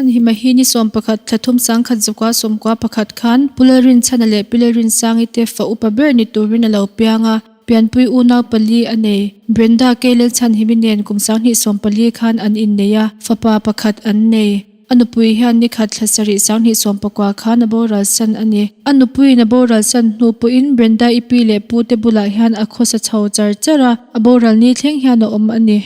chan hi mahini som pakhat thathum sang khat zukwa somkwa pakhat khan pularin chanale pilarin sangi te fa upaber ni turin alo pianga pianpui una pali ane Brenda Kelel chan himinen kumsang hi som pali khan an in neya fapa pakhat an nei anupui hian ni khat thlasari sang hi som pakwa khan aboral san ani anupui na boral san nu pu in Brenda ipile pu te bula hian akhosa chho charchara aboral ni thleng hian om ani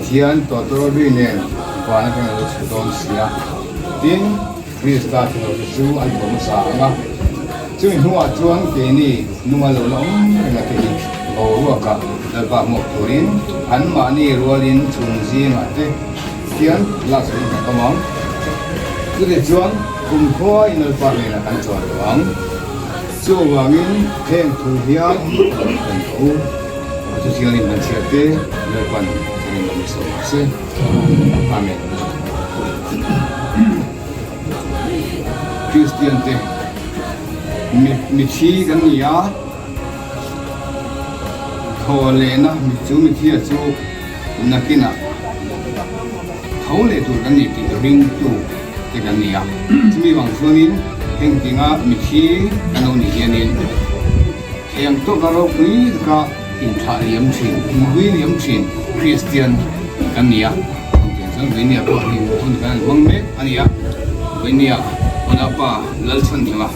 Tian totoro binen wana kan lo chudon sia tin kris ta thlo chu an bom sa nga chu huwa chuan ke ni numa lo long na ke ni o wa ka da ba mo turin an ma ni rolin chung ji ma te tian la sa ni ka mong chu de chuan kum kho in al pa le na kan chuan wang chu wangin theng thu hian kan u chu siang ni man sia te le pan Amen. Christian te mi chi kan ya thole na mi chu mi thi chu nakina thole tu kan ni ti ring tu te kan ni ya mi wang chuanin heng tinga mi thi ano ni hianin heng to garo pui ka in tha liam thin hui liam thin Christian kania so vinia ko ni on kan wang me ania vinia ona pa lal chan thila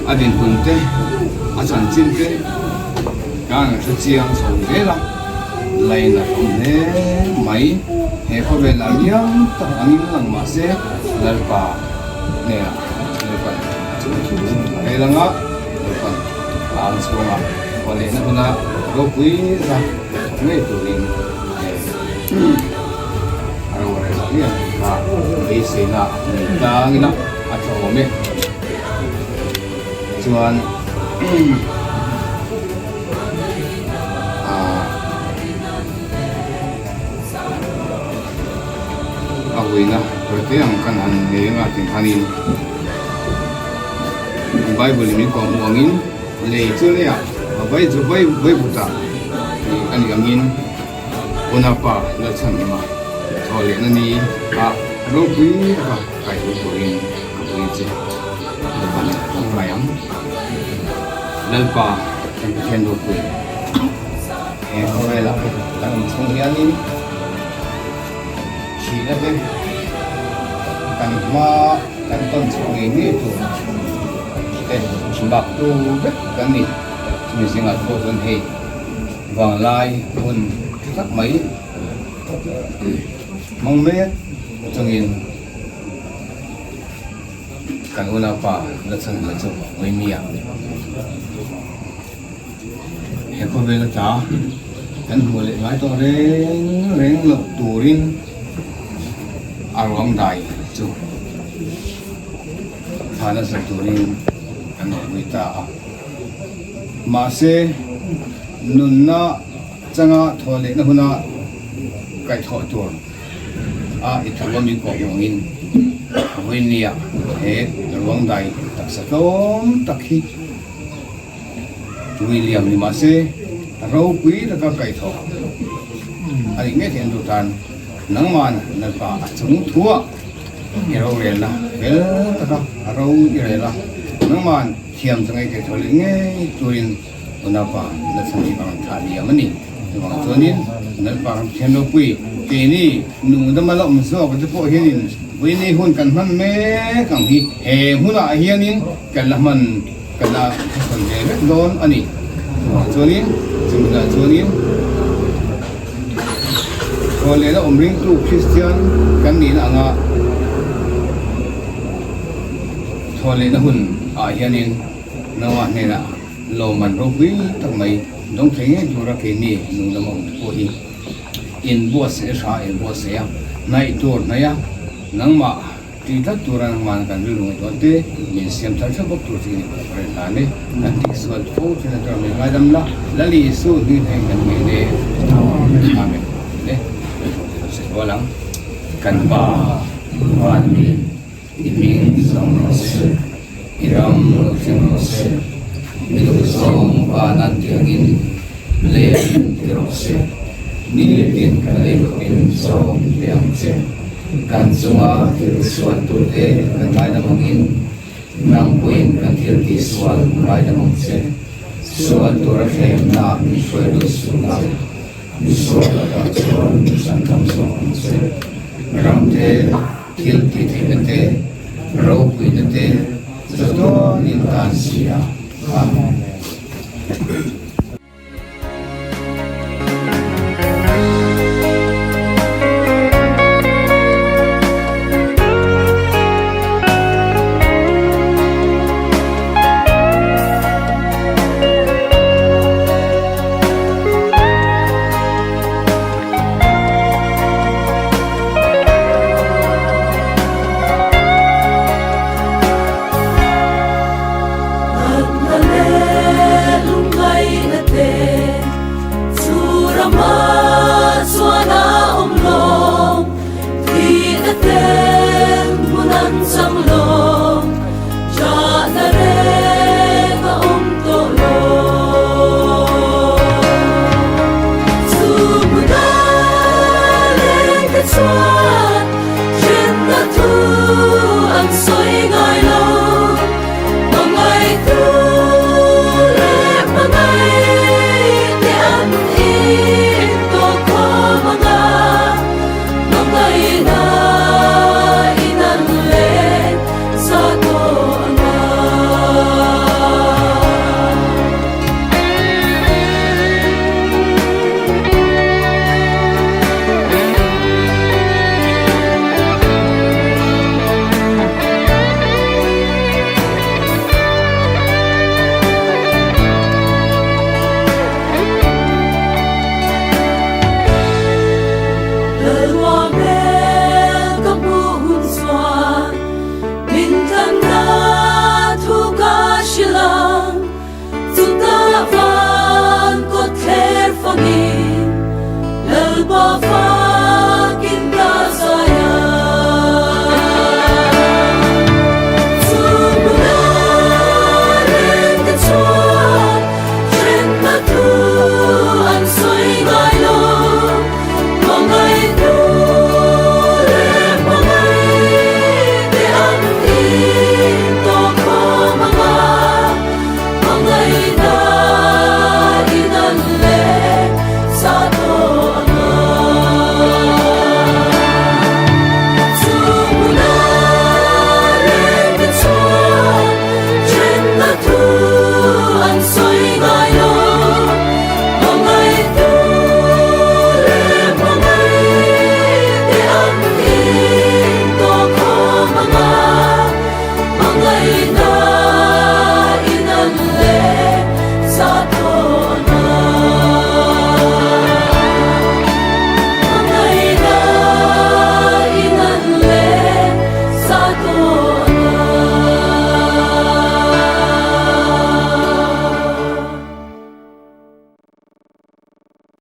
adin punte achan chinte kan chu chiang so vela laina ne mai he ko vela liam ta angin lang ma se lal pa ne lal pa chu he langa lal pa ang songa wale na kuna go pui ra ne tu ring aro re la ni a ei se na ta ngi na a cho me chuan a wina rồi te ang kan han ne nga tin hanin bible mi ko muangin le chu le ya bai chu bai buta ani angin ona pa la chan ma thole na ni a ro pui ka kai ro rin ka pui che pa na ma yang lal pa kan chen ro pui e ho la kan chung ya ni chi la be kan ma kan ton chung ni tu te bak tu be kan ni mi singa ko zon hei vang lai hun thắc mấy mong me chungin kan una pa la chan la chu oi mia he ko ve la ta kan hu le ngai to reng lo turin arwang dai chu thana sa turin kan hui ta ma se nun na changa thole na huna kai tho tur a ithawam mi ko yongin hui nia he arwang dai tak sa tom takhi William ni ma se ro pui da ka kai tho ai nge thian du tan nang man na pa chung thua ro re la bel ta ka ro re la nang man thiam changai ke thol nge tuin una pa na sangi bang tha ni amani bang chonin na pa thian ro pui ke ni nu da ma lo mu so ka po hianin we ni hun kan man me kang hi he huna hianin kan la man kan la kon le don ani chonin chungla chonin ko le la omring tu Christian kan ni na nga thole na hun a hianin nawa ne na lo man ro wi tak mai dong thenge jura ke ni nu na mong ko hi in bo se sha in bo se ya nai tur na ya nang ma ti ta turan man kan ru ngai to te min siam thar sa bok tur ti ni re na ne kan ti sual fo ti na tra me ngai dam la la li su ni thai kan me ne amen ne se walang kan ba wan mi iming song no se iram no se mi do song ba nan tiangin le ti ro se ni le tin ka le ko in song tiang se kan sunga til suan tu te kan mai da mangin nang puin kan til ti sual mai da mang se sual tu ra hem na mi shwe do sunga mi sual da sual san kam song se ram te til ti te ro pui te so in kan sia amen